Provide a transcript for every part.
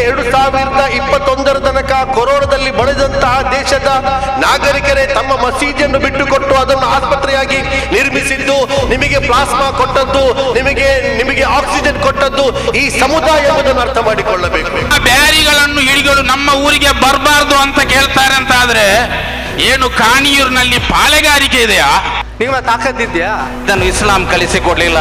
2021 ತನಕ ಕೊರೋನಾದಲ್ಲಿ ಬಳಲಿದಂತಹ ದೇಶದ ನಾಗರಿಕರೇ ತಮ್ಮ ಮಸೀದಿಯನ್ನು ಬಿಟ್ಟುಕೊಟ್ಟು ಅದನ್ನು ಆಸ್ಪತ್ರೆಯಾಗಿ ನಿರ್ಮಿಸಿದ್ದು, ನಿಮಗೆ ಪ್ಲಾಸ್ಮಾ ಕೊಟ್ಟದ್ದು, ನಿಮಗೆ ಆಕ್ಸಿಜನ್ ಕೊಟ್ಟದ್ದು ಈ ಸಮುದಾಯ ಎಂಬುದನ್ನು ಅರ್ಥ ಮಾಡಿಕೊಳ್ಳಬೇಕು. ಬ್ಯಾರಿಗಳನ್ನು ಹಿಡಿಗಳು ನಮ್ಮ ಊರಿಗೆ ಬರಬಾರ್ದು ಅಂತ ಕೇಳ್ತಾರೆ ಅಂತ ಆದ್ರೆ ಏನು ಕಾಣಿಯೂರಿನಲ್ಲಿ ಪಾಳೆಗಾರಿಕೆ ಇದೆಯಾ? ನಿಮ್ಮ ತಾಕತ್ತಿದ್ಯಾ? ಇದನ್ನು ಇಸ್ಲಾಂ ಕಲಿಸಿಕೊಡ್ಲಿಲ್ಲ,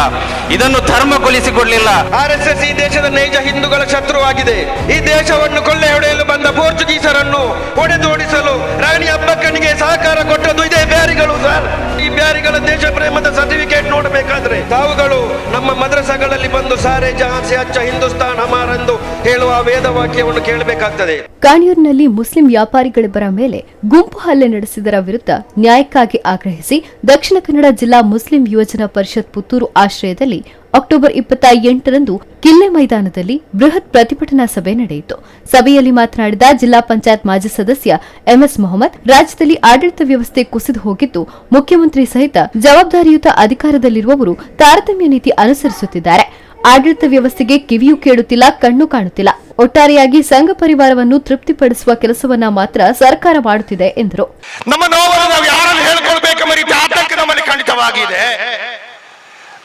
ಇದನ್ನು ಧರ್ಮ ಕಲಿಸಿಕೊಡ್ಲಿಲ್ಲ. RSS ಈ ದೇಶದ ನೈಜ ಹಿಂದೂಗಳ ಶತ್ರುವಾಗಿದೆ. ಈ ದೇಶವನ್ನು ಕೊಳ್ಳೆ ಹೊಡೆಯಲು ಬಂದ ಪೋರ್ಚುಗೀಸರನ್ನು ಹೊಡೆದೋಡಿಸಲು ರಾಣಿ ಅಬ್ಬಕ್ಕನಿಗೆ ಸಹಕಾರ ಕೊಟ್ಟದ್ದು ಇದೇ ಬ್ಯಾರಿಗಳು ಸರ್. ಈ ಬ್ಯಾರಿಗಳ ದೇಶ ಪ್ರೇಮದ ಸರ್ಟಿಫಿಕೇಟ್ ನೋಡಬೇಕಾದ್ರೆ ತಾವುಗಳು ನಮ್ಮ ಮದ್ರಸಾಗಳಲ್ಲಿ ಬಂದು ಸಾರೆ ಜಹಾನ್ ಸೆ ಅಚ್ಚಾ ಹಿಂದೂಸ್ತಾನ್ ಹಮಾರ್ ಎಂದು ಹೇಳುವ ವೇದ ವಾಕ್ಯವನ್ನು ಕೇಳಬೇಕಾಗ್ತದೆ. ಕಾಣಿಯೂರಿನಲ್ಲಿ ಮುಸ್ಲಿಂ ವ್ಯಾಪಾರಿಗಳಿಬ್ಬರ ಮೇಲೆ ಗುಂಪು ಹಲ್ಲೆ ನಡೆಸಿದರ ವಿರುದ್ಧ ನ್ಯಾಯಕ್ಕಾಗಿ ಆಗ್ರಹಿಸಿ ದಕ್ಷಿಣ ಕನ್ನಡ ಜಿಲ್ಲಾ ಮುಸ್ಲಿಂ ಯುವಜನ ಪರಿಷತ್ ಪುತ್ತೂರು ಆಶ್ರಯದಲ್ಲಿ ಅಕ್ಟೋಬರ್ 28ರಂದು ಕಿಲ್ಲೆ ಮೈದಾನದಲ್ಲಿ ಬೃಹತ್ ಪ್ರತಿಭಟನಾ ಸಭೆ ನಡೆಯಿತು. ಸಭೆಯಲ್ಲಿ ಮಾತನಾಡಿದ ಜಿಲ್ಲಾ ಪಂಚಾಯತ್ ಮಾಜಿ ಸದಸ್ಯ ಎಂಎಸ್ ಮೊಹಮ್ಮದ್, ರಾಜ್ಯದಲ್ಲಿ ಆಡಳಿತ ವ್ಯವಸ್ಥೆ ಕುಸಿದು ಹೋಗಿದ್ದು, ಮುಖ್ಯಮಂತ್ರಿ ಸಹಿತ ಜವಾಬ್ದಾರಿಯುತ ಅಧಿಕಾರದಲ್ಲಿರುವವರು ತಾರತಮ್ಯ ನೀತಿ ಅನುಸರಿಸುತ್ತಿದ್ದಾರೆ. ಆಡಳಿತ ವ್ಯವಸ್ಥೆಗೆ ಕಿವಿಯೂ ಕೇಳುತ್ತಿಲ್ಲ, ಕಣ್ಣು ಕಾಣುತ್ತಿಲ್ಲ. ಒಟ್ಟಾರೆಯಾಗಿ ಸಂಘ ಪರಿವಾರವನ್ನು ತೃಪ್ತಿಪಡಿಸುವ ಕೆಲಸವನ್ನ ಮಾತ್ರ ಸರ್ಕಾರ ಮಾಡುತ್ತಿದೆ ಎಂದರು. ನಮ್ಮ ನೋವನ್ನು ನಾವು ಯಾರನ್ನು ಹೇಳ್ಕೊಳ್ಬೇಕೆಂಬ ರೀತಿ ಆತಂಕ ನಮ್ಮಲ್ಲಿ ಖಂಡಿತವಾಗಿದೆ.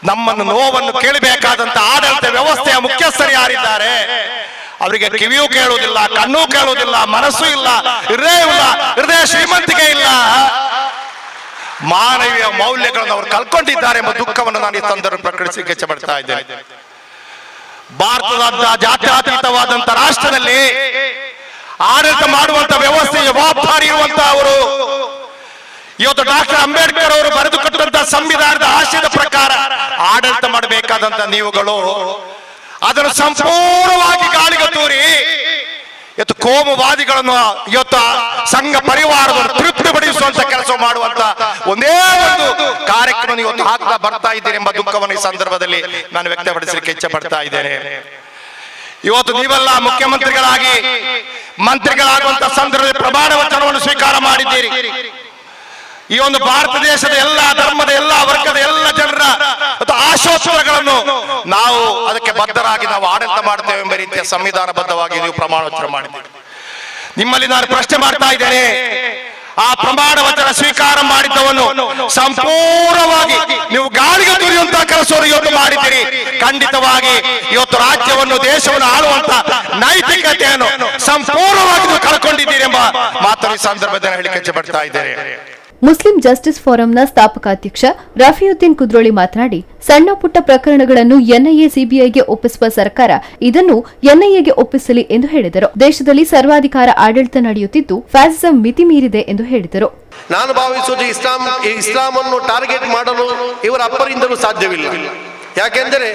ನಮ್ಮನ್ನು ನೋವನ್ನು ಕೇಳಬೇಕಾದಂತ ಆಡಳಿತ ವ್ಯವಸ್ಥೆಯ ಮುಖ್ಯಸ್ಥರು ಯಾರಿದ್ದಾರೆ, ಅವರಿಗೆ ಕಿವಿಯೂ ಕೇಳುವುದಿಲ್ಲ, ಕಣ್ಣೂ ಕೇಳುವುದಿಲ್ಲ, ಮನಸ್ಸು ಇಲ್ಲ, ಹೃದಯ ಶ್ರೀಮಂತಿಕೆ ಇಲ್ಲ, ಮಾನವೀಯ ಮೌಲ್ಯಗಳನ್ನು ಅವರು ಕಳ್ಕೊಂಡಿದ್ದಾರೆ ಎಂಬ ದುಃಖವನ್ನು ನಾನು ಈ ಸಂದರ್ಭ ಪ್ರಕಟಿಸಲಿಕ್ಕೆ ಇಚ್ಛೆಪಡ್ತಾ ಇದ್ದೇನೆ. ಭಾರತದ ಜಾತ್ಯತೀತವಾದಂತ ರಾಷ್ಟ್ರದಲ್ಲಿ ಆಡಳಿತ ಮಾಡುವಂತ ವ್ಯವಸ್ಥೆ ಜವಾಬ್ದಾರಿ ಇರುವಂತಹ ಅವರು ಇವತ್ತು ಡಾಕ್ಟರ್ ಅಂಬೇಡ್ಕರ್ ಅವರು ಬರೆದು ಕೊಟ್ಟಂತಹ ಸಂವಿಧಾನದ ಆಶಯದ ಪ್ರಕಾರ ಆಡಳಿತ ಮಾಡಬೇಕಾದಂತ ನೀವುಗಳು ಅದನ್ನು ಸಂಪೂರ್ಣವಾಗಿ ಗಾಳಿಗೆ ತೂರಿ ಇವತ್ತು ಕೋಮುವಾದಿಗಳನ್ನು ಇವತ್ತು ಸಂಘ ಪರಿವಾರವನ್ನು ತೃಪ್ತಿಪಡಿಸುವಂತ ಕೆಲಸ ಮಾಡುವಂತ ಒಂದೇ ಒಂದು ಕಾರ್ಯಕ್ರಮ ಇವತ್ತು ಹಾಕ್ತಾ ಬರ್ತಾ ಇದ್ದೀರಿ ಎಂಬ ದುಃಖವನ್ನು ಈ ಸಂದರ್ಭದಲ್ಲಿ ನಾನು ವ್ಯಕ್ತಪಡಿಸಲಿಕ್ಕೆ ಇಚ್ಛೆ ಪಡ್ತಾ ಇದ್ದೇನೆ. ಇವತ್ತು ನೀವೆಲ್ಲ ಮುಖ್ಯಮಂತ್ರಿಗಳಾಗಿ ಮಂತ್ರಿಗಳಾಗುವಂತ ಸಂದರ್ಭದಲ್ಲಿ ಪ್ರಮಾಣ ವಚನವನ್ನು ಸ್ವೀಕಾರ ಮಾಡಿದ್ದೀರಿ. ಈ ಒಂದು ಭಾರತ ದೇಶದ ಎಲ್ಲ ಧರ್ಮದ ಎಲ್ಲ ವರ್ಗದ ಎಲ್ಲ ಜನರ ಆಶೋತ್ತರಗಳನ್ನು ನಾವು ಅದಕ್ಕೆ ಬದ್ಧರಾಗಿ ನಾವು ಆಡಳಿತ ಮಾಡ್ತೇವೆ ಎಂಬ ರೀತಿಯ ಸಂವಿಧಾನಬದ್ಧವಾಗಿ ನೀವು ಪ್ರಮಾಣ ವಚನ ಮಾಡಿದ್ದೀರಿ. ನಿಮ್ಮಲ್ಲಿ ನಾನು ಪ್ರಶ್ನೆ ಮಾಡ್ತಾ ಇದ್ದೇನೆ, ಆ ಪ್ರಮಾಣ ವಚನ ಸ್ವೀಕಾರ ಮಾಡಿದ್ದವನ್ನು ಸಂಪೂರ್ಣವಾಗಿ ನೀವು ಗಾಳಿಗೆ ತುರಿಯುವಂತಹ ಕೆಲಸವನ್ನು ಇವತ್ತು ಮಾಡಿದ್ದೀರಿ. ಖಂಡಿತವಾಗಿ ಇವತ್ತು ರಾಜ್ಯವನ್ನು ದೇಶವನ್ನು ಆಳುವಂತ ನೈತಿಕತೆಯನ್ನು ಸಂಪೂರ್ಣವಾಗಿ ನೀವು ಕಳ್ಕೊಂಡಿದ್ದೀರಿ ಎಂಬ ಮಾತನ್ನು ಈ ಸಂದರ್ಭದಲ್ಲಿ ಹೇಳಿಕೆ ಇಚ್ಛೆ ಪಡ್ತಾ ಇದ್ದೇನೆ. ಮುಸ್ಲಿಂ ಜಸ್ಟಿಸ್ ಫೋರಂನ ಸ್ಥಾಪಕಾಧ್ಯಕ್ಷ ರಫಿಯುದ್ದೀನ್ ಕುದ್ರೋಳಿ ಮಾತನಾಡಿ, ಸಣ್ಣ ಪುಟ್ಟ ಪ್ರಕರಣಗಳನ್ನು ಎನ್ಐಎ ಸಿಬಿಐಗೆ ಒಪ್ಪಿಸುವ ಸರ್ಕಾರ ಇದನ್ನು ಎನ್ಐಎಗೆ ಒಪ್ಪಿಸಲಿ ಎಂದು ಹೇಳಿದರು. ದೇಶದಲ್ಲಿ ಸರ್ವಾಧಿಕಾರ ಆಡಳಿತ ನಡೆಯುತ್ತಿದ್ದು ಫ್ಯಾಸಿಸಂ ಮಿತಿ ಮೀರಿದೆ ಎಂದು ಹೇಳಿದರು. ನಾನು ಭಾವಿಸುವುದು ಇಸ್ಲಾಂ ಅನ್ನು ಟಾರ್ಗೆಟ್ ಮಾಡಲು ಇವರ ಅಪ್ಪರಿಂದಲೂ ಸಾಧ್ಯವಿಲ್ಲ. ಯಾಕೆಂದರೆ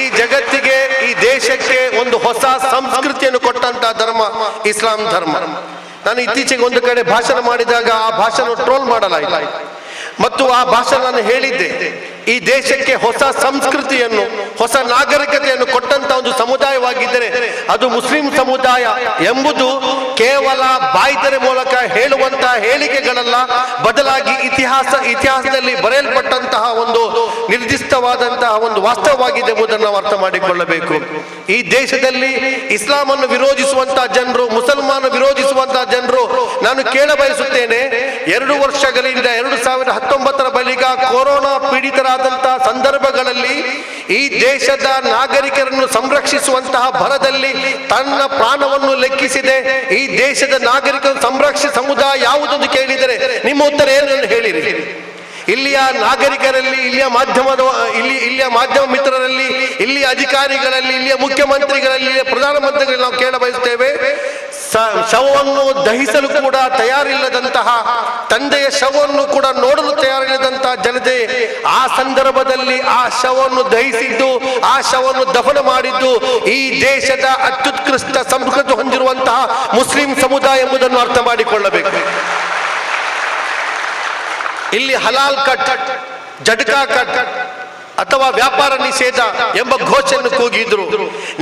ಈ ಜಗತ್ತಿಗೆ ಈ ದೇಶಕ್ಕೆ ಒಂದು ಹೊಸ ಸಂಸ್ಕೃತಿಯನ್ನು ಕೊಟ್ಟಂತಹ ಧರ್ಮ ಇಸ್ಲಾಂ ಧರ್ಮ. ನಾನು ಇತ್ತೀಚೆಗೆ ಒಂದು ಕಡೆ ಭಾಷಣ ಮಾಡಿದಾಗ ಆ ಭಾಷಣ ಟ್ರೋಲ್ ಮಾಡಲಾಯಿತು ಮತ್ತು ಆ ಭಾಷಣ ನಾನು ಹೇಳಿದ್ದೆ, ಈ ದೇಶಕ್ಕೆ ಹೊಸ ಸಂಸ್ಕೃತಿಯನ್ನು ಹೊಸ ನಾಗರಿಕತೆಯನ್ನು ಕೊಟ್ಟಂತ ಒಂದು ಸಮುದಾಯವಾಗಿದ್ದರೆ ಅದು ಮುಸ್ಲಿಂ ಸಮುದಾಯ ಎಂಬುದು ಕೇವಲ ಬಾಯಿದರೆ ಮೂಲಕ ಹೇಳುವಂತಹ ಹೇಳಿಕೆಗಳಲ್ಲ, ಬದಲಾಗಿ ಇತಿಹಾಸದಲ್ಲಿ ಬರೆಯಲ್ಪಟ್ಟಂತಹ ಒಂದು ನಿರ್ದಿಷ್ಟವಾದಂತಹ ಒಂದು ವಾಸ್ತವವಾಗಿದೆ ಎಂಬುದನ್ನು ನಾವು ಅರ್ಥ ಮಾಡಿಕೊಳ್ಳಬೇಕು. ಈ ದೇಶದಲ್ಲಿ ಇಸ್ಲಾಂ ಅನ್ನು ವಿರೋಧಿಸುವಂತಹ ಜನರು, ಮುಸಲ್ಮಾನ ವಿರೋಧಿಸುವಂತಹ ಜನರು, ನಾನು ಕೇಳ ಬಯಸುತ್ತೇನೆ, 2 ವರ್ಷಗಳಿಂದ 2019 ಬಳಿಕ ಕೊರೋನಾ ಪೀಡಿತರಾದಂತಹ ಸಂದರ್ಭಗಳಲ್ಲಿ ಈ ದೇಶದ ನಾಗರಿಕರನ್ನು ಸಂರಕ್ಷಿಸುವಂತಹ ಭರದಲ್ಲಿ ತನ್ನ ಪ್ರಾಣವನ್ನು ಲೆಕ್ಕಿಸಿದೆ ಈ ದೇಶದ ನಾಗರಿಕರನ್ನು ಸಂರಕ್ಷಿಸ ಸಮುದಾಯ ಯಾವುದೊಂದು ಕೇಳಿದರೆ ನಿಮ್ಮ ಉತ್ತರ ಏನನ್ನು ಹೇಳಿರಿ? ಇಲ್ಲಿಯ ನಾಗರಿಕರಲ್ಲಿ, ಇಲ್ಲಿಯ ಮಾಧ್ಯಮ ಮಿತ್ರರಲ್ಲಿ, ಇಲ್ಲಿಯ ಅಧಿಕಾರಿಗಳಲ್ಲಿ, ಇಲ್ಲಿಯ ಮುಖ್ಯಮಂತ್ರಿಗಳಲ್ಲಿ, ಇಲ್ಲಿಯ ಪ್ರಧಾನಮಂತ್ರಿಗಳಲ್ಲಿ ನಾವು ಕೇಳ ಬಯಸುತ್ತೇವೆ, ಶವವನ್ನು ದಹಿಸಲು ಕೂಡ ತಯಾರಿಲ್ಲದಂತಹ, ತಂದೆಯ ಶವವನ್ನು ಕೂಡ ನೋಡಲು ತಯಾರಿಲ್ಲದಂತಹ ಜನತೆ ಆ ಸಂದರ್ಭದಲ್ಲಿ ಆ ಶವವನ್ನು ದಹಿಸಿದ್ದು, ಆ ಶವವನ್ನು ದಫನ ಮಾಡಿದ್ದು ಈ ದೇಶದ ಅತ್ಯುತ್ಕೃಷ್ಟ ಸಂಸ್ಕೃತಿ ಹೊಂದಿರುವಂತಹ ಮುಸ್ಲಿಂ ಸಮುದಾಯ ಎಂಬುದನ್ನು ಅರ್ಥ ಮಾಡಿಕೊಳ್ಳಬೇಕು. ಇಲ್ಲಿ ಹಲಾಲ್ ಕಟ್, ಜಡ್ಕಾ ಕಟ್ ಅಥವಾ ವ್ಯಾಪಾರ ನಿಷೇಧ ಎಂಬ ಘೋಷಣೆ ಕೂಗಿದ್ರು.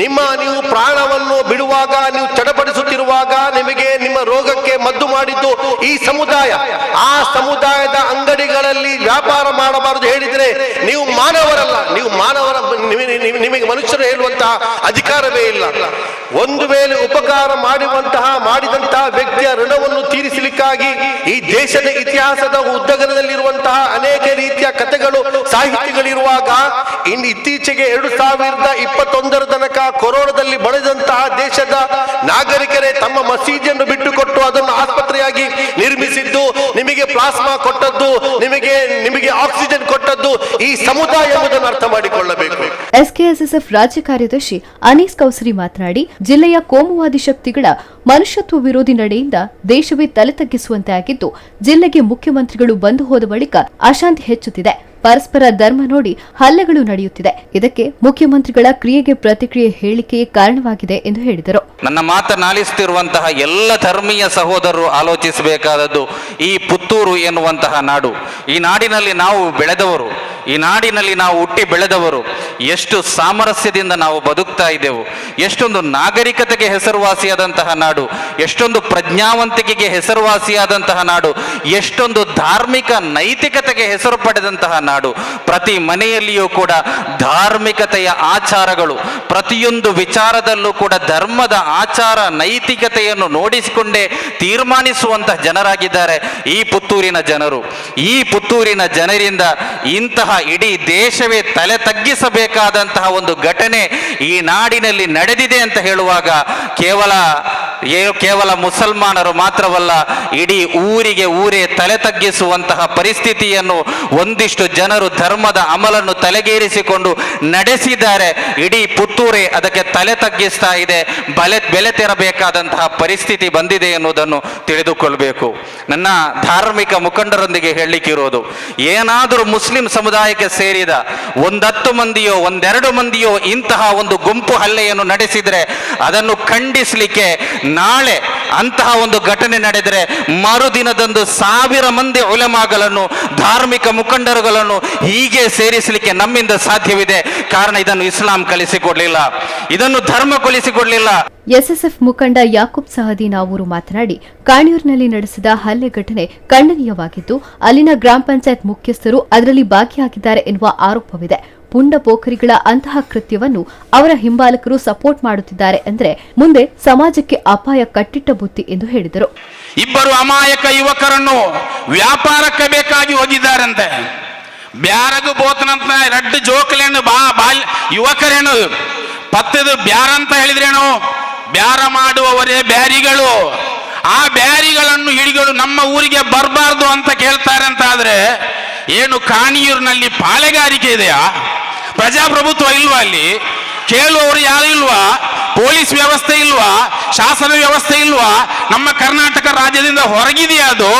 ನೀವು ಪ್ರಾಣವನ್ನು ಬಿಡುವಾಗ, ನೀವು ಚಡಪಡಿಸುತ್ತಿರುವಾಗ, ನಿಮಗೆ ನಿಮ್ಮ ರೋಗಕ್ಕೆ ರೋಗಕ್ಕೆ ಮದ್ದು ಮಾಡಿದ್ದು ಈ ಸಮುದಾಯ. ಆ ಸಮುದಾಯದ ಅಂಗಡಿಗಳಲ್ಲಿ ವ್ಯಾಪಾರ ಮಾಡಬಾರದು ಹೇಳಿದ್ರೆ ನೀವು ಮಾನವರಲ್ಲ, ನೀವು ಮಾನವರ, ನಿಮಗೆ ಮನುಷ್ಯರು ಹೇಳುವಂತಹ ಅಧಿಕಾರವೇ ಇಲ್ಲ. ಒಂದು ವೇಳೆ ಉಪಕಾರ ಮಾಡಿದಂತಹ ವ್ಯಕ್ತಿಯ ಋಣವನ್ನು ತೀರಿಸಲಿಕ್ಕಾಗಿ ಈ ದೇಶದ ಇತಿಹಾಸದ ಉದ್ದಗಲದಲ್ಲಿರುವಂತಹ ಅನೇಕ ರೀತಿಯ ಕಥೆಗಳು, ಸಾಹಿತ್ಯಗಳಿರುವಾಗ ಇತ್ತೀಚೆಗೆ 2021 ತನಕ ಕೊರೋನಾದಲ್ಲಿ ಬಳದಂತಹ ದೇಶದ ನಾಗರಿಕರೇ ತಮ್ಮ ಮಸೀದಿಯನ್ನು ಬಿಟ್ಟುಕೊಟ್ಟು ಅದನ್ನು ಆಸ್ಪತ್ರೆಯಾಗಿ ನಿರ್ಮಿಸಿದ್ದು, ನಿಮಗೆ ಪ್ಲಾಸ್ಮಾ ಕೊಟ್ಟದ್ದು, ನಿಮಗೆ ಆಕ್ಸಿಜನ್ ಕೊಟ್ಟದ್ದು ಈ ಸಮುದಾಯ ಎಂಬುದನ್ನು ಅರ್ಥ ಮಾಡಿಕೊಳ್ಳಬೇಕು. ಎಸ್ಕೆಎಸ್ಎಸ್ಎಫ್ ರಾಜ್ಯ ಕಾರ್ಯದರ್ಶಿ ಅನೀಸ್ ಕೌಸರಿ ಮಾತನಾಡಿ, ಜಿಲ್ಲೆಯ ಕೋಮುವಾದಿ ಶಕ್ತಿಗಳ ಮನುಷ್ಯತ್ವ ವಿರೋಧಿ ನಡೆಯಿಂದ ದೇಶವೇ ತಲೆ ತಗ್ಗಿಸುವಂತೆ ಆಗಿದ್ದು, ಜಿಲ್ಲೆಗೆ ಮುಖ್ಯಮಂತ್ರಿಗಳು ಬಂದು ಹೋದ ಬಳಿಕ ಅಶಾಂತಿ ಹೆಚ್ಚುತ್ತಿದೆ. ಪರಸ್ಪರ ಧರ್ಮ ನೋಡಿ ಹಲ್ಲೆಗಳು ನಡೆಯುತ್ತಿದೆ. ಇದಕ್ಕೆ ಮುಖ್ಯಮಂತ್ರಿಗಳ ಕ್ರಿಯೆಗೆ ಪ್ರತಿಕ್ರಿಯೆ ಹೇಳಿಕೆಯೇ ಕಾರಣವಾಗಿದೆ ಎಂದು ಹೇಳಿದರು. ನನ್ನ ಮಾತನಾಲಿಸುತ್ತಿರುವಂತಹ ಎಲ್ಲ ಧರ್ಮೀಯ ಸಹೋದರರು ಆಲೋಚಿಸಬೇಕಾದದ್ದು, ಈ ಪುತ್ತೂರು ಎನ್ನುವಂತಹ ನಾಡು, ಈ ನಾಡಿನಲ್ಲಿ ನಾವು ಬೆಳೆದವರು, ಈ ನಾಡಿನಲ್ಲಿ ನಾವು ಹುಟ್ಟಿ ಬೆಳೆದವರು, ಎಷ್ಟು ಸಾಮರಸ್ಯದಿಂದ ನಾವು ಬದುಕ್ತಾ ಇದ್ದೆವು, ಎಷ್ಟೊಂದು ನಾಗರಿಕತೆಗೆ ಹೆಸರುವಾಸಿಯಾದಂತಹ ನಾಡು, ಎಷ್ಟೊಂದು ಪ್ರಜ್ಞಾವಂತಿಕೆಗೆ ಹೆಸರುವಾಸಿಯಾದಂತಹ ನಾಡು, ಎಷ್ಟೊಂದು ಧಾರ್ಮಿಕ ನೈತಿಕತೆಗೆ ಹೆಸರು ಪಡೆದಂತಹ ನಾಡು. ಪ್ರತಿ ಮನೆಯಲ್ಲಿಯೂ ಕೂಡ ಧಾರ್ಮಿಕತೆಯ ಆಚಾರಗಳು, ಪ್ರತಿಯೊಂದು ವಿಚಾರದಲ್ಲೂ ಕೂಡ ಧರ್ಮದ ಆಚಾರ ನೈತಿಕತೆಯನ್ನು ನೋಡಿಸಿಕೊಂಡೇ ತೀರ್ಮಾನಿಸುವಂತಹ ಜನರಾಗಿದ್ದಾರೆ ಈ ಪುತ್ತೂರಿನ ಜನರು. ಈ ಪುತ್ತೂರಿನ ಜನರಿಂದ ಇಂತಹ ಇಡೀ ದೇಶವೇ ತಲೆ ತಗ್ಗಿಸಬೇಕಾದಂತಹ ಒಂದು ಘಟನೆ ಈ ನಾಡಿನಲ್ಲಿ ನಡೆದಿದೆ ಅಂತ ಹೇಳುವಾಗ ಕೇವಲ ಮುಸಲ್ಮಾನರು ಮಾತ್ರವಲ್ಲ, ಇಡೀ ಊರೇ ತಲೆ ತಗ್ಗಿಸುವಂತಹ ಪರಿಸ್ಥಿತಿಯನ್ನು ಒಂದಿಷ್ಟು ಜನರು ಧರ್ಮದ ಅಮಲನ್ನು ತಲೆಗೇರಿಸಿಕೊಂಡು ನಡೆಸಿದ್ದಾರೆ. ಇಡೀ ಪುತ್ತೂರೇ ಅದಕ್ಕೆ ತಲೆ ತಗ್ಗಿಸ್ತಾ ಇದೆ. ಬೆಲೆ ತೆರಬೇಕಾದಂತಹ ಪರಿಸ್ಥಿತಿ ಬಂದಿದೆ ಎನ್ನುವುದನ್ನು ತಿಳಿದುಕೊಳ್ಬೇಕು. ನನ್ನ ಧಾರ್ಮಿಕ ಮುಖಂಡರೊಂದಿಗೆ ಹೇಳಲಿಕ್ಕಿರೋದು, ಏನಾದರೂ ಮುಸ್ಲಿಂ ಸಮುದಾಯಕ್ಕೆ ಸೇರಿದ 10 ಮಂದಿಯೋ 12 ಮಂದಿಯೋ ಇಂತಹ ಒಂದು ಗುಂಪು ಹಲ್ಲೆಯನ್ನು ನಡೆಸಿದರೆ ಅದನ್ನು ಖಂಡಿಸಲಿಕ್ಕೆ ನಾಳೆ ಅಂತಹ ಒಂದು ಘಟನೆ ನಡೆದರೆ ಮರುದಿನದಂದು 1000 ಮಂದಿ ಉಲಮಾಗಳನ್ನು, ಧಾರ್ಮಿಕ ಮುಖಂಡರುಗಳನ್ನು ಹೀಗೆ ಸೇರಿಸಲಿಕ್ಕೆ ನಮ್ಮಿಂದ ಸಾಧ್ಯವಿದೆ. ಕಾರಣ ಇದನ್ನು ಇಸ್ಲಾಂ ಕಲಿಸಿಕೊಡ್ಲಿಲ್ಲ, ಇದನ್ನು ಧರ್ಮ ಕಲಿಸಿಕೊಡ್ಲಿಲ್ಲ. ಎಸ್ಎಸ್ಎಫ್ ಮುಖಂಡ ಯಾಕೂಬ್ ಸಹದಿ ನಾವೂರು ಮಾತನಾಡಿ, ಕಾಣಿಯೂರಿನಲ್ಲಿ ನಡೆಸಿದ ಹಲ್ಲೆ ಘಟನೆ ಖಂಡನೀಯವಾಗಿದ್ದು, ಅಲ್ಲಿನ ಗ್ರಾಮ ಪಂಚಾಯತ್ ಮುಖ್ಯಸ್ಥರು ಅದರಲ್ಲಿ ಭಾಗಿಯಾಗಿದ್ದಾರೆ ಎನ್ನುವ ಆರೋಪವಿದೆ. ಪುಂಡ ಪೋಖರಿಗಳ ಅಂತಹ ಕೃತ್ಯವನ್ನು ಅವರ ಹಿಂಬಾಲಕರು ಸಪೋರ್ಟ್ ಮಾಡುತ್ತಿದ್ದಾರೆ ಅಂದರೆ ಮುಂದೆ ಸಮಾಜಕ್ಕೆ ಅಪಾಯ ಕಟ್ಟಿಟ್ಟ ಬುತ್ತಿ ಎಂದು ಹೇಳಿದರು. ಇಬ್ಬರು ಅಮಾಯಕ ಯುವಕರನ್ನು ವ್ಯಾಪಾರಕ್ಕೆ ಬೇಕಾಗಿ ಹೋಗಿದ್ದಾರಂತೆ. ಬ್ಯಾರಗು ಬೋತನಂತ ರಡ್ಡು ಜೋಕಲೇನು ಯುವಕರೇನು ಪತ್ತದು ಬ್ಯಾರ ಅಂತ ಹೇಳಿದ್ರೇನು, ಬ್ಯಾರ ಮಾಡುವವರೇ ಬ್ಯಾರಿಗಳು. ಆ ಬ್ಯಾರಿಗಳನ್ನು ಹಿಡಿಗಳು ನಮ್ಮ ಊರಿಗೆ ಬರಬಾರ್ದು ಅಂತ ಕೇಳ್ತಾರೆ ಅಂತ ಆದ್ರೆ ಏನು ಕಾಣಿಯೂರಿನಲ್ಲಿ ಪಾಳೆಗಾರಿಕೆ ಇದೆಯಾ? ಪ್ರಜಾಪ್ರಭುತ್ವ ಇಲ್ವಾ? ಅಲ್ಲಿ ಕೇಳುವವರು ಯಾರು ಇಲ್ವಾ? ಪೊಲೀಸ್ ವ್ಯವಸ್ಥೆ ಇಲ್ವಾ? ಶಾಸನ ವ್ಯವಸ್ಥೆ ಇಲ್ವಾ? ನಮ್ಮ ಕರ್ನಾಟಕ ರಾಜ್ಯದಿಂದ ಹೊರಗಿದೆಯಾ ಅದು?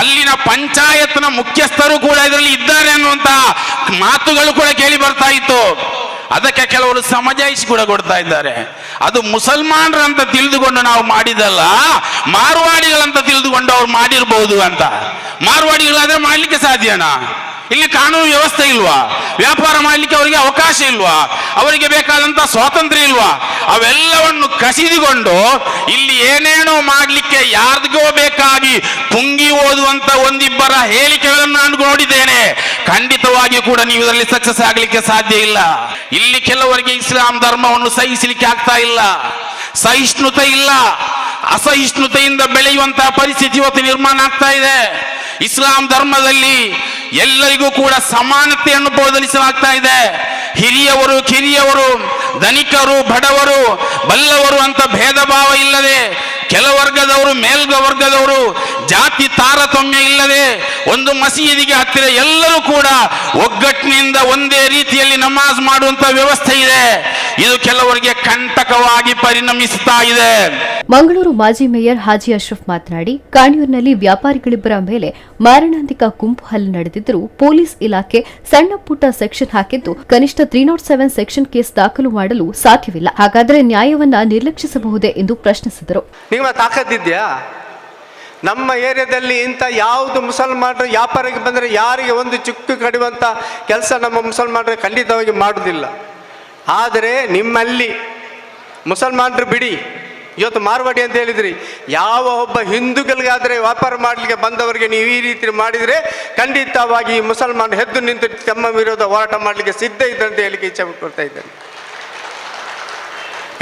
ಅಲ್ಲಿನ ಪಂಚಾಯತ್ನ ಮುಖ್ಯಸ್ಥರು ಕೂಡ ಇದರಲ್ಲಿ ಇದ್ದಾರೆ ಅನ್ನುವಂತ ಮಾತುಗಳು ಕೂಡ ಕೇಳಿ ಬರ್ತಾ ಇತ್ತು. ಅದಕ್ಕೆ ಕೆಲವರು ಸಮಜಾಯಿಸಿ ಕೂಡ ಕೊಡ್ತಾ ಇದ್ದಾರೆ. ಅದು ಮುಸಲ್ಮಾನರಂತ ತಿಳಿದುಕೊಂಡು ನಾವು ಮಾಡಿದಲ್ಲ, ಮಾರ್ವಾಡಿಗಳಂತ ತಿಳಿದುಕೊಂಡು ಅವ್ರು ಮಾಡಿರ್ಬಹುದು ಅಂತ. ಮಾರ್ವಾಡಿಗಳಾದ್ರೆ ಮಾಡ್ಲಿಕ್ಕೆ ಸಾಧ್ಯನಾ? ಇಲ್ಲಿ ಕಾನೂನು ವ್ಯವಸ್ಥೆ ಇಲ್ವಾ? ವ್ಯಾಪಾರ ಮಾಡಲಿಕ್ಕೆ ಅವರಿಗೆ ಅವಕಾಶ ಇಲ್ವಾ? ಅವರಿಗೆ ಬೇಕಾದಂತ ಸ್ವಾತಂತ್ರ್ಯ ಇಲ್ವಾ? ಅವೆಲ್ಲವನ್ನು ಕಸಿದುಕೊಂಡು ಇಲ್ಲಿ ಏನೇನೋ ಮಾಡಲಿಕ್ಕೆ ಯಾರಿಗೋ ಬೇಕಾಗಿ ಪುಂಗಿ ಓದುವಂತ ಒಂದಿಬ್ಬರ ಹೇಳಿಕೆಗಳನ್ನು ನಾನು ನೋಡಿದ್ದೇನೆ. ಖಂಡಿತವಾಗಿ ಕೂಡ ನೀವು ಇದರಲ್ಲಿ ಸಕ್ಸಸ್ ಆಗಲಿಕ್ಕೆ ಸಾಧ್ಯ ಇಲ್ಲ. ಇಲ್ಲಿ ಕೆಲವರಿಗೆ ಇಸ್ಲಾಂ ಧರ್ಮವನ್ನು ಸಹಿಸಲಿಕ್ಕೆ ಆಗ್ತಾ ಇಲ್ಲ, ಸಹಿಷ್ಣುತೆ ಇಲ್ಲ, ಅಸಹಿಷ್ಣುತೆಯಿಂದ ಬೆಳೆಯುವಂತಹ ಪರಿಸ್ಥಿತಿ ಇವತ್ತು ನಿರ್ಮಾಣ ಆಗ್ತಾ ಇದೆ. ಇಸ್ಲಾಂ ಧರ್ಮದಲ್ಲಿ ಎಲ್ಲರಿಗೂ ಕೂಡ ಸಮಾನತೆಯನ್ನು ಬೋಧಿಸಲಾಗ್ತಾ ಇದೆ. ಹಿರಿಯವರು ಕಿರಿಯವರು, ಧನಿಕರು ಬಡವರು, ಬಲ್ಲವರು ಅಂತ ಭೇದ ಭಾವ ಇಲ್ಲದೆ, ಕೆಲವರ್ಗದವರು ಮೇಲ್ವರ್ಗದವರು, ಜಾತಿ ತಾರತಮ್ಯ ಇಲ್ಲದೆ ಒಂದು ಮಸೀದಿಗೆ ಹತ್ತಿರ ಎಲ್ಲರೂ ಕೂಡ ಒಗ್ಗಟ್ಟಿನಿಂದ ಒಂದೇ ರೀತಿಯಲ್ಲಿ ನಮಾಜ್ ಮಾಡುವಂತ ವ್ಯವಸ್ಥೆ ಇದೆ. ಇದು ಕೆಲವರಿಗೆ ಕಂಟಕವಾಗಿ ಪರಿಣಮಿಸುತ್ತಾ ಇದೆ. ಮಂಗಳೂರು ಮಾಜಿ ಮೇಯರ್ ಹಾಜಿ ಅಶ್ರಫ್ ಮಾತನಾಡಿ, ಕಾಣಿಯೂರಿನಲ್ಲಿ ವ್ಯಾಪಾರಿಗಳಿಬ್ಬರ ಮೇಲೆ ಮಾರಣಾಂತಿಕ ಗುಂಪು ಹಲ್ಲೆ ನಡೆದಿದ್ದರೂ ಪೊಲೀಸ್ ಇಲಾಖೆ ಸಣ್ಣ ಪುಟ್ಟ ಸೆಕ್ಷನ್ ಹಾಕಿದ್ದು ಕನಿಷ್ಠ 307 ಸೆಕ್ಷನ್ ಕೇಸ್ ದಾಖಲು ಮಾಡಲು ಸಾಧ್ಯವಿಲ್ಲ. ಹಾಗಾದರೆ ನ್ಯಾಯವನ್ನ ನಿರ್ಲಕ್ಷಿಸಬಹುದೇ ಎಂದು ಪ್ರಶ್ನಿಸಿದರು. ನಿಮ್ಮ ತಾಕತ್ತಿದ್ಯಾ? ನಮ್ಮ ಏರಿಯಾದಲ್ಲಿ ಇಂಥ ಯಾವುದು ಮುಸಲ್ಮಾನರು ವ್ಯಾಪಾರಕ್ಕೆ ಬಂದರೆ ಯಾರಿಗೆ ಒಂದು ಚುಕ್ಕು ಕಡಿಯುವಂಥ ಕೆಲಸ ನಮ್ಮ ಮುಸಲ್ಮಾನರು ಖಂಡಿತವಾಗಿ ಮಾಡುವುದಿಲ್ಲ. ಆದರೆ ನಿಮ್ಮಲ್ಲಿ ಮುಸಲ್ಮಾನರು ಬಿಡಿ, ಇವತ್ತು ಮಾರ್ವಾಡಿ ಅಂತ ಹೇಳಿದ್ರಿ, ಯಾವ ಒಬ್ಬ ಹಿಂದೂಗಳಿಗಾದರೆ ವ್ಯಾಪಾರ ಮಾಡಲಿಕ್ಕೆ ಬಂದವರಿಗೆ ನೀವು ಈ ರೀತಿ ಮಾಡಿದರೆ ಖಂಡಿತವಾಗಿ ಈ ಮುಸಲ್ಮಾನ ಎದ್ದು ನಿಂತು ತಮ್ಮ ವಿರೋಧ ಹೋರಾಟ ಮಾಡಲಿಕ್ಕೆ ಸಿದ್ಧ ಇದ್ದಂತ ಹೇಳಿಕ್ಕೆ ಇಚ್ಛೆ ಕೊಡ್ತಾ ಇದ್ದೇನೆ.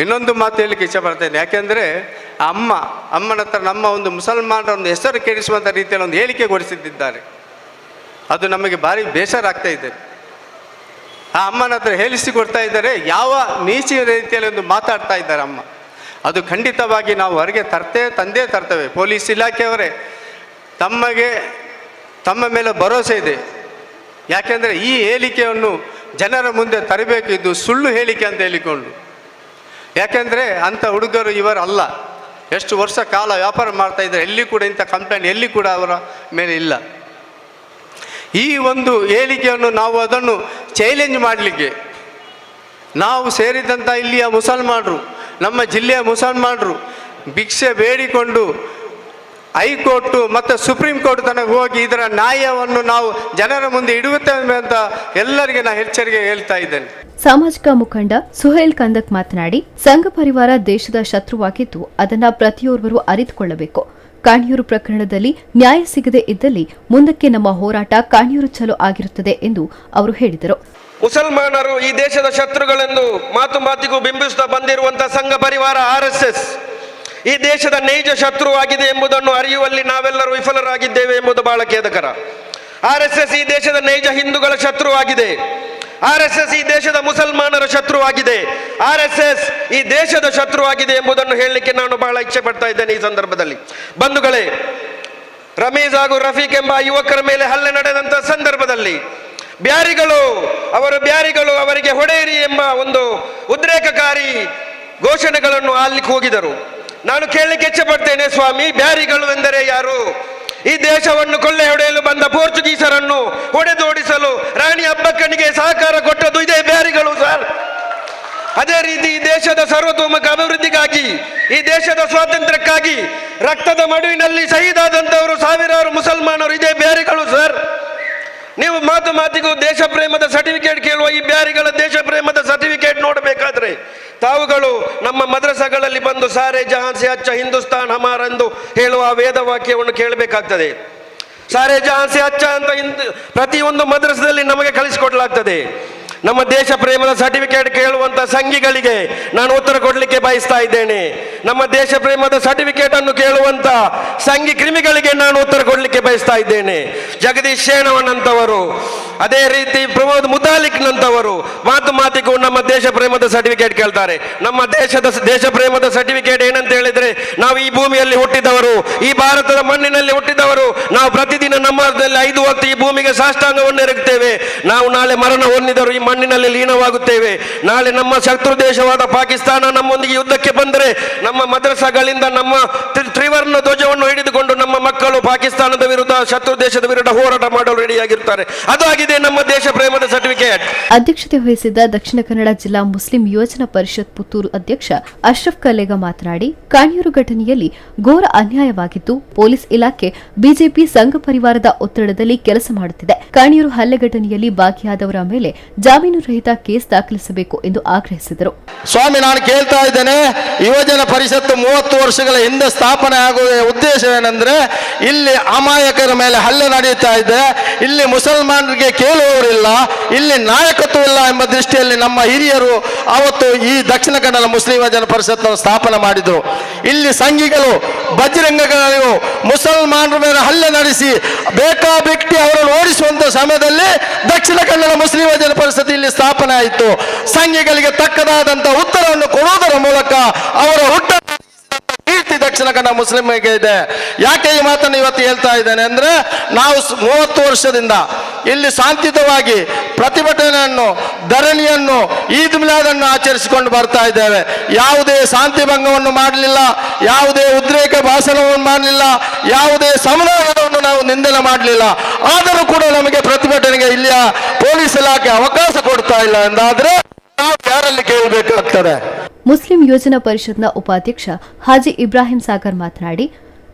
ಇನ್ನೊಂದು ಮಾತು ಹೇಳಲಿಕ್ಕೆ ಇಚ್ಛೆ ಪಡ್ತೇನೆ, ಯಾಕೆಂದರೆ ಅಮ್ಮನ ಹತ್ರ ನಮ್ಮ ಒಂದು ಮುಸಲ್ಮಾನರ ಒಂದು ಹೆಸರು ಕೆಡಿಸುವಂಥ ರೀತಿಯಲ್ಲಿ ಒಂದು ಹೇಳಿಕೆ ಕೊಡಿಸಿದ್ದಾರೆ. ಅದು ನಮಗೆ ಭಾರಿ ಬೇಸರ ಆಗ್ತಾ ಇದೆ. ಆ ಅಮ್ಮನ ಹತ್ರ ಹೇಳಿಸಿಕೊಡ್ತಾ ಇದ್ದಾರೆ, ಯಾವ ನೀಚ ರೀತಿಯಲ್ಲಿ ಒಂದು ಮಾತಾಡ್ತಾ ಇದ್ದಾರೆ ಅಮ್ಮ. ಅದು ಖಂಡಿತವಾಗಿ ನಾವು ಹೊರಗೆ ತಂದೇ ತರ್ತೇವೆ. ಪೊಲೀಸ್ ಇಲಾಖೆಯವರೇ, ತಮ್ಮ ಮೇಲೆ ಭರವಸೆ ಇದೆ. ಯಾಕೆಂದರೆ ಈ ಹೇಳಿಕೆಯನ್ನು ಜನರ ಮುಂದೆ ತರಬೇಕು, ಇದು ಸುಳ್ಳು ಹೇಳಿಕೆ ಅಂತ ಹೇಳಿಕೊಂಡು. ಯಾಕೆಂದರೆ ಅಂಥ ಹುಡುಗರು ಇವರಲ್ಲ, ಎಷ್ಟು ವರ್ಷ ಕಾಲ ವ್ಯಾಪಾರ ಮಾಡ್ತಾ ಇದ್ದಾರೆ, ಎಲ್ಲಿ ಕೂಡ ಇಂಥ ಕಂಪ್ಲೇಂಟ್ ಎಲ್ಲಿ ಕೂಡ ಅವರ ಮೇಲೆ ಇಲ್ಲ. ಈ ಒಂದು ಹೇಳಿಕೆಯನ್ನು ನಾವು ಅದನ್ನು ಚಾಲೆಂಜ್ ಮಾಡಲಿಕ್ಕೆ ನಾವು ಸೇರಿದಂಥ ಇಲ್ಲಿಯ ಮುಸಲ್ಮಾನರು, ನಮ್ಮ ಜಿಲ್ಲೆಯ ಮುಸಲ್ಮಾನರು ಭಿಕ್ಷೆ ಬೇಡಿಕೊಂಡು ಹೈಕೋರ್ಟು ಮತ್ತು ಸುಪ್ರೀಂ ಕೋರ್ಟ್ ತನಕ ಹೋಗಿ ಇದರ ನ್ಯಾಯವನ್ನು ನಾವು ಜನರ ಮುಂದೆ ಇಡುತ್ತೇವೆ ಅಂತ ಎಲ್ಲರಿಗೆ ನಾನು ಎಚ್ಚರಿಕೆ ಹೇಳ್ತಾ ಇದ್ದೇನೆ. ಸಾಮಾಜಿಕ ಮುಖಂಡ ಸುಹೇಲ್ ಕಂದಕ್ ಮಾತನಾಡಿ, ಸಂಘ ಪರಿವಾರ ದೇಶದ ಶತ್ರುವಾಗಿದ್ದು ಅದನ್ನ ಪ್ರತಿಯೊಬ್ಬರೂ ಅರಿತುಕೊಳ್ಳಬೇಕು. ಕಾಣಿಯೂರು ಪ್ರಕರಣದಲ್ಲಿ ನ್ಯಾಯ ಸಿಗದೆ ಇದ್ದಲ್ಲಿ ಮುಂದಕ್ಕೆ ನಮ್ಮ ಹೋರಾಟ ಕಾಣಿಯೂರು ಚಲೋ ಆಗಿರುತ್ತದೆ ಎಂದು ಅವರು ಹೇಳಿದರು. ಮುಸಲ್ಮಾನರು ಈ ದೇಶದ ಶತ್ರುಗಳೆಂದು ಮಾತಿಗೂ ಬಿಂಬಿಸುತ್ತಾ ಬಂದಿರುವಂತಹ ಸಂಘ ಪರಿವಾರ RSS ಈ ದೇಶದ ನೈಜ ಶತ್ರುವಾಗಿದೆ ಎಂಬುದನ್ನು ಅರಿಯುವಲ್ಲಿ ನಾವೆಲ್ಲರೂ ವಿಫಲರಾಗಿದ್ದೇವೆ ಎಂಬುದು ಬಹಳ ಖೇದಕರ. RSS ಈ ದೇಶದ ನೈಜ ಹಿಂದೂಗಳ ಶತ್ರುವಾಗಿದೆ. RSS ಈ ದೇಶದ ಮುಸಲ್ಮಾನರ ಶತ್ರುವಾಗಿದೆ. RSS ಈ ದೇಶದ ಶತ್ರುವಾಗಿದೆ ಎಂಬುದನ್ನು ಹೇಳಲಿಕ್ಕೆ ನಾನು ಬಹಳ ಇಚ್ಛೆ ಪಡ್ತಾ ಇದ್ದೇನೆ. ಈ ಸಂದರ್ಭದಲ್ಲಿ ಬಂಧುಗಳೇ, ರಮೀಜ್ ಹಾಗೂ ರಫೀಕ್ ಎಂಬ ಯುವಕರ ಮೇಲೆ ಹಲ್ಲೆ ನಡೆದಂತಹ ಸಂದರ್ಭದಲ್ಲಿ ಬ್ಯಾರಿಗಳು ಅವರಿಗೆ ಹೊಡೆಯಿರಿ ಎಂಬ ಒಂದು ಉದ್ರೇಕಕಾರಿ ಘೋಷಣೆಗಳನ್ನು ಆಲಿಕ್ಕೆ ಹೋಗಿದರು. ನಾನು ಕೇಳಲಿಕ್ಕೆ ಇಚ್ಛೆ ಪಡ್ತೇನೆ, ಸ್ವಾಮಿ, ಬ್ಯಾರಿಗಳು ಎಂದರೆ ಯಾರು? ಈ ದೇಶವನ್ನು ಕೊಳ್ಳೆ ಹೊಡೆಯಲು ಬಂದ ಪೋರ್ಚುಗೀಸರನ್ನು ಹೊಡೆದೋಡಿಸಲು ರಾಣಿ ಅಬ್ಬಕ್ಕನಿಗೆ ಸಹಕಾರ ಕೊಟ್ಟದ್ದು ಇದೇ ಬ್ಯಾರಿಗಳು ಸರ್. ಅದೇ ರೀತಿ ಈ ದೇಶದ ಸರ್ವತೋಮುಖ ಅಭಿವೃದ್ಧಿಗಾಗಿ, ಈ ದೇಶದ ಸ್ವಾತಂತ್ರ್ಯಕ್ಕಾಗಿ ರಕ್ತದ ಮಡುವಿನಲ್ಲಿ ಶಹೀದಾದಂತವರು ಸಾವಿರಾರು ಮುಸಲ್ಮಾನರು ಇದೇ ಬ್ಯಾರಿಗಳು ಸರ್. ನೀವು ಮಾತಿಗೂ ದೇಶ ಪ್ರೇಮದ ಸರ್ಟಿಫಿಕೇಟ್ ಕೇಳುವ ಈ ಬ್ಯಾರಿಗಳ ದೇಶ ಪ್ರೇಮದ ಸರ್ಟಿಫಿಕೇಟ್ ನೋಡಬೇಕಾದ್ರೆ ತಾವುಗಳು ನಮ್ಮ ಮದ್ರಸಾಗಳಲ್ಲಿ ಬಂದು ಸಾರೆ ಜಹಾನ್ ಸೆ ಅಚ್ಚ ಹಿಂದೂಸ್ತಾನ್ ಹಮಾರ ಎಂದು ಹೇಳುವ ವೇದ ವಾಕ್ಯವನ್ನು ಕೇಳಬೇಕಾಗ್ತದೆ. ಸಾರೆ ಜಹಾನ್ ಸೆ ಅಚ್ಚ ಅಂತ ಪ್ರತಿಯೊಂದು ಮದ್ರಸದಲ್ಲಿ ನಮಗೆ ಕಳಿಸಿಕೊಡ್ಲಾಗ್ತದೆ. ನಮ್ಮ ದೇಶ ಪ್ರೇಮದ ಸರ್ಟಿಫಿಕೇಟ್ ಕೇಳುವಂತ ಸಂಘಿಗಳಿಗೆ ನಾನು ಉತ್ತರ ಕೊಡಲಿಕ್ಕೆ ಬಯಸ್ತಾ ಇದ್ದೇನೆ. ನಮ್ಮ ದೇಶ ಪ್ರೇಮದ ಸರ್ಟಿಫಿಕೇಟ್ ಅನ್ನು ಕೇಳುವಂತ ಸಂಘಿ ಕ್ರಿಮಿಗಳಿಗೆ ನಾನು ಉತ್ತರ ಕೊಡಲಿಕ್ಕೆ ಬಯಸ್ತಾ ಇದ್ದೇನೆ. ಜಗದೀಶ್ ಶೇಣವನಂತವರು, ಅದೇ ರೀತಿ ಪ್ರಮೋದ್ ಮುತಾಲಿಕ್ನಂತವರು ಮಾತಿಗೂ ನಮ್ಮ ದೇಶ ಪ್ರೇಮದ ಸರ್ಟಿಫಿಕೇಟ್ ಕೇಳ್ತಾರೆ. ನಮ್ಮ ದೇಶ ಪ್ರೇಮದ ಸರ್ಟಿಫಿಕೇಟ್ ಏನಂತ ಹೇಳಿದ್ರೆ, ನಾವು ಈ ಭೂಮಿಯಲ್ಲಿ ಹುಟ್ಟಿದವರು, ಈ ಭಾರತದ ಮಣ್ಣಿನಲ್ಲಿ ಹುಟ್ಟಿದವರು, ನಾವು ಪ್ರತಿದಿನ ನಮ್ಮದಲ್ಲಿ 5 ಹೊತ್ತು ಈ ಭೂಮಿಗೆ ಸಾಷ್ಟಾಂಗವನ್ನು ಎರಗುತ್ತೇವೆ. ನಾವು ನಾಳೆ ಮರಣ ಹೊಂದಿದರು ಈ ಮಣ್ಣಿನಲ್ಲಿ ಲೀನವಾಗುತ್ತೇವೆ. ನಾಳೆ ನಮ್ಮ ಶತ್ರು ದೇಶವಾದ ಪಾಕಿಸ್ತಾನ ನಮ್ಮೊಂದಿಗೆ ಯುದ್ಧಕ್ಕೆ ಬಂದರೆ ನಮ್ಮ ಮದ್ರಸಾಗಳಿಂದ ನಮ್ಮ ತ್ರಿವರ್ಣ ಧ್ವಜವನ್ನು ಹಿಡಿದುಕೊಂಡು ನಮ್ಮ ಮಕ್ಕಳು ಪಾಕಿಸ್ತಾನದ ವಿರುದ್ಧ, ಶತ್ರು ದೇಶದ ವಿರುದ್ಧ ಹೋರಾಟ ಮಾಡಲು ರೆಡಿಯಾಗಿರುತ್ತಾರೆ. ಅದು ಆಗಿದೆ ನಮ್ಮ ದೇಶ ಪ್ರೇಮದ ಸರ್ಟಿಫಿಕೇಟ್. ಅಧ್ಯಕ್ಷತೆ ವಹಿಸಿದ್ದ ದಕ್ಷಿಣ ಕನ್ನಡ ಜಿಲ್ಲಾ ಮುಸ್ಲಿಂ ಯೋಜನಾ ಪರಿಷತ್ ಪುತ್ತೂರು ಅಧ್ಯಕ್ಷ ಅಶ್ರಫ್ ಕಲ್ಲೇಗ ಮಾತನಾಡಿ, ಕಾಣಿಯೂರು ಘಟನೆಯಲ್ಲಿ ಘೋರ ಅನ್ಯಾಯವಾಗಿದ್ದು ಪೊಲೀಸ್ ಇಲಾಖೆ ಬಿಜೆಪಿ ಸಂಘ ಪರಿವಾರದ ಒತ್ತಡದಲ್ಲಿ ಕೆಲಸ ಮಾಡುತ್ತಿದೆ. ಕಾಣಿಯೂರು ಹಲ್ಲೆ ಘಟನೆಯಲ್ಲಿ ಭಾಗಿಯಾದವರ ಮೇಲೆ ಜಾಮೀನು ರಹಿತ ಕೇಸ್ ದಾಖಲಿಸಬೇಕು ಎಂದು ಆಗ್ರಹಿಸಿದರು. ಸ್ವಾಮಿ, ನಾನು ಕೇಳ್ತಾ ಇದ್ದೇನೆ, ಯುವಜನ ಪರಿಷತ್ತು 30 ವರ್ಷಗಳ ಹಿಂದೆ ಸ್ಥಾಪನೆ ಆಗುವ ಉದ್ದೇಶವೇನೆಂದ್ರೆ, ಇಲ್ಲಿ ಅಮಾಯಕರ ಮೇಲೆ ಹಲ್ಲೆ ನಡೆಯುತ್ತಾ ಇದೆ, ಇಲ್ಲಿ ಮುಸಲ್ಮಾನರಿಗೆ ಕೇಳುವವರಿಲ್ಲ, ಇಲ್ಲಿ ನಾಯಕತ್ವವಿಲ್ಲ ಎಂಬ ದೃಷ್ಟಿಯಲ್ಲಿ ನಮ್ಮ ಹಿರಿಯರು ಅವತ್ತು ಈ ದಕ್ಷಿಣ ಕನ್ನಡ ಮುಸ್ಲಿಂ ಯುವಜನ ಪರಿಷತ್ ಸ್ಥಾಪನೆ ಮಾಡಿದರು. ಇಲ್ಲಿ ಸಂಘಿಗಳು ಬಜರಂಗಗಳು ಮುಸಲ್ಮಾನರ ಮೇಲೆ ಹಲ್ಲೆ ನಡೆಸಿ ಬೇಕಾಬಿಟ್ಟಿ ಅವರನ್ನು ಓಡಿಸುವಂತ ಸಮಯದಲ್ಲಿ ದಕ್ಷಿಣ ಕನ್ನಡ ಮುಸ್ಲಿಂ ಯುವಜನ ಪರಿಷತ್ ಇಲ್ಲಿ ಸ್ಥಾಪನೆ ಆಯಿತು. ಸಂಘಿಗಳಿಗೆ ತಕ್ಕದಾದಂತಹ ಉತ್ತರವನ್ನು ಕೊಡುವುದರ ಮೂಲಕ ಅವರ ಹುಟ್ಟ ಕೀರ್ತಿ ದಕ್ಷಿಣ ಕನ್ನಡ ಮುಸ್ಲಿಂಗೆ ಇದೆ. ಯಾಕೆ ಈ ಮಾತನ್ನು ಇವತ್ತು ಹೇಳ್ತಾ ಇದ್ದೇನೆ ಅಂದ್ರೆ, ನಾವು 30 ವರ್ಷದಿಂದ ಇಲ್ಲಿ ಶಾಂತಿಯುತವಾಗಿ ಪ್ರತಿಭಟನೆಯನ್ನು, ಧರಣಿಯನ್ನು, ಈದ್ ಮಿಲಾದನ್ನು ಆಚರಿಸಿಕೊಂಡು ಬರ್ತಾ ಇದ್ದೇವೆ. ಯಾವುದೇ ಶಾಂತಿ ಭಂಗವನ್ನು ಮಾಡಲಿಲ್ಲ, ಯಾವುದೇ ಉದ್ರೇಕ ಭಾಷಣವನ್ನು ಮಾಡಲಿಲ್ಲ, ಯಾವುದೇ ಸಮುದಾಯವನ್ನು ನಾವು ನಿಂದನೆ ಮಾಡಲಿಲ್ಲ. ಆದರೂ ಕೂಡ ನಮಗೆ ಪ್ರತಿಭಟನೆಗೆ ಇಲ್ಲಿಯ ಪೊಲೀಸ್ ಇಲಾಖೆ ಅವಕಾಶ ಕೊಡ್ತಾ ಇಲ್ಲ ಎಂದಾದ್ರೆ ನಾವು ಯಾರಲ್ಲಿ ಕೇಳಬೇಕಾಗ್ತದೆ. ಮುಸ್ಲಿಂ ಯೋಜನಾ ಪರಿಷತ್ನ ಉಪಾಧ್ಯಕ್ಷ ಹಾಜಿ ಇಬ್ರಾಹಿಂ ಸಾಗರ್ ಮಾತನಾಡಿ,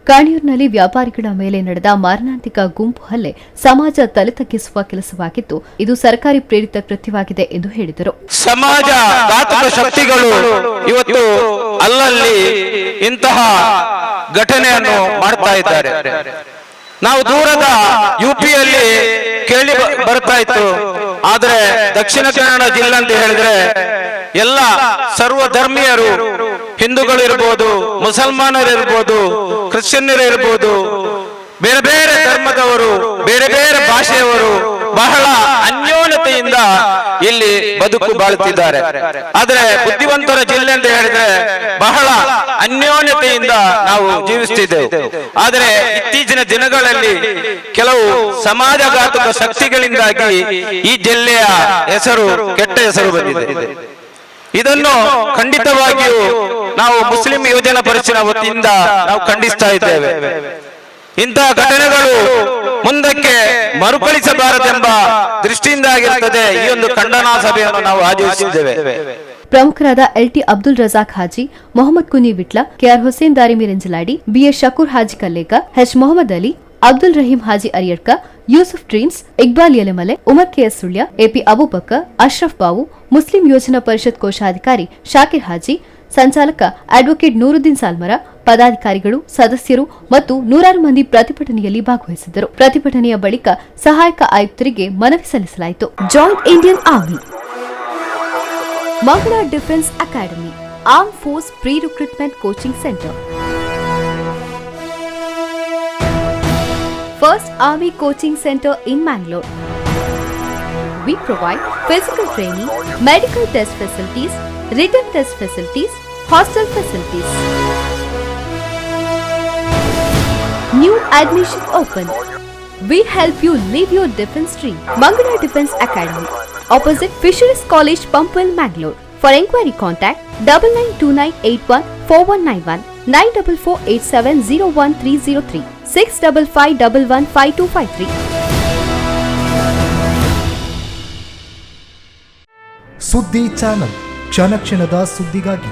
ಕಾಣಿಯೂರಿನಲ್ಲಿ ವ್ಯಾಪಾರಿಗಳ ಮೇಲೆ ನಡೆದ ಮಾರಣಾಂತಿಕ ಗುಂಪು ಹಲ್ಲೆ ಸಮಾಜ ತಲೆ ತಗ್ಗಿಸುವ ಕೆಲಸವಾಗಿದ್ದು ಇದು ಸರ್ಕಾರಿ ಪ್ರೇರಿತ ಕೃತ್ಯವಾಗಿದೆ ಎಂದು ಹೇಳಿದರು. ಸಮಾಜ ಘಾತಕ ಶಕ್ತಿಗಳು ಇವತ್ತು ಅಲ್ಲಲ್ಲಿ ಇಂತಹ ಘಟನೆಯನ್ನು ಮಾಡ್ತಾ ಇದ್ದಾರೆ. ನಾವು ದೂರದ ಯುಪಿಯಲ್ಲಿ ಕೇಳಿ ಬರ್ತಾ ಇತ್ತು, ಆದ್ರೆ ದಕ್ಷಿಣ ಕನ್ನಡ ಜಿಲ್ಲೆ ಅಂತ ಹೇಳಿದ್ರೆ ಎಲ್ಲ ಸರ್ವ ಧರ್ಮೀಯರು, ಹಿಂದೂಗಳು ಇರ್ಬೋದು, ಮುಸಲ್ಮಾನರು ಇರ್ಬೋದು, ಕ್ರಿಶ್ಚಿಯನ್ನರು ಇರ್ಬೋದು, ಬೇರೆ ಬೇರೆ ಧರ್ಮದವರು, ಬೇರೆ ಬೇರೆ ಭಾಷೆಯವರು ಬಹಳ ಅನ್ಯೋನ್ಯತೆಯಿಂದ ಇಲ್ಲಿ ಬದುಕು ಬಾಳುತ್ತಿದ್ದಾರೆ. ಆದ್ರೆ ಬುದ್ಧಿವಂತರ ಜಿಲ್ಲೆ ಅಂತ ಹೇಳಿದ್ರೆ ಬಹಳ ಅನ್ಯೋನ್ಯತೆಯಿಂದ ನಾವು ಜೀವಿಸುತ್ತಿದ್ದೆವು. ಆದರೆ ಇತ್ತೀಚಿನ ದಿನಗಳಲ್ಲಿ ಕೆಲವು ಸಮಾಜಘಾತಕ ಶಕ್ತಿಗಳಿಂದಾಗಿ ಈ ಜಿಲ್ಲೆಯ ಹೆಸರು ಕೆಟ್ಟ ಹೆಸರು ಬಂದಿದೆ. ಇದನ್ನು ಖಂಡಿತವಾಗಿಯೂ ನಾವು ಮುಸ್ಲಿಂ ಯುವಜನ ಪರಿಷತ್ತಿನ ವತಿಯಿಂದ ನಾವು ಖಂಡಿಸ್ತಾ ಇದ್ದೇವೆ. ಇಂತಹ ಘಟನೆಗಳು ಮುಂದಕ್ಕೆ ಮರುಕಳಿಸಬಾರದೆಂಬ ದೃಷ್ಟಿಯಿಂದಾಗಿರುತ್ತದೆ ಈ ಒಂದು ಖಂಡನಾ ಸಭೆಯನ್ನು ನಾವು ಆಯೋಜಿಸಿದ್ದೇವೆ. ಪ್ರಮುಖರಾದ LT Abdul Razak Haji, Mohammed Kuni Vitla, KR Hussain Darimi Renjaladi, BS Shakoor Haji Kalleka, H Mohammed Ali, Abdul Rahim Haji Ariyadka, Yusuf ಡ್ರೀನ್ಸ್, Iqbal Yelemale, Umar KS Sullia, AP Abubakar, Ashraf Bavu, Muslim ಯೋಜನಾ ಪರಿಷತ್ ಕೋಶಾಧಿಕಾರಿ ಶಾಕಿರ್ ಹಾಜಿ, ಸಂಚಾಲಕ ಅಡ್ವೊಕೇಟ್ ನೂರುದ್ದೀನ್ ಸಾಲ್ಮರ, ಪದಾಧಿಕಾರಿಗಳು, ಸದಸ್ಯರು ಮತ್ತು ನೂರಾರು ಮಂದಿ ಪ್ರತಿಭಟನೆಯಲ್ಲಿ ಭಾಗವಹಿಸಿದ್ದರು. ಪ್ರತಿಭಟನೆಯ ಬಳಿಕ ಸಹಾಯಕ ಆಯುಕ್ತರಿಗೆ ಮನವಿ ಸಲ್ಲಿಸಲಾಯಿತು. Joint Indian army, Mangala defence academy, arm force pre recruitment coaching centre, First Army Coaching Center in Mangalore. We provide physical training, medical test facilities, written test facilities, hostel facilities. New admission open. We help you live your defense dream. Mangala Defense Academy, opposite Fisheries College, Pampil, Mangalore. For inquiry, contact 9929814191, 9448701303, 65515253. ಸುದ್ದಿ channel, ಕ್ಷಣ ಕ್ಷಣದ ಸುದ್ದಿಗಾಗಿ.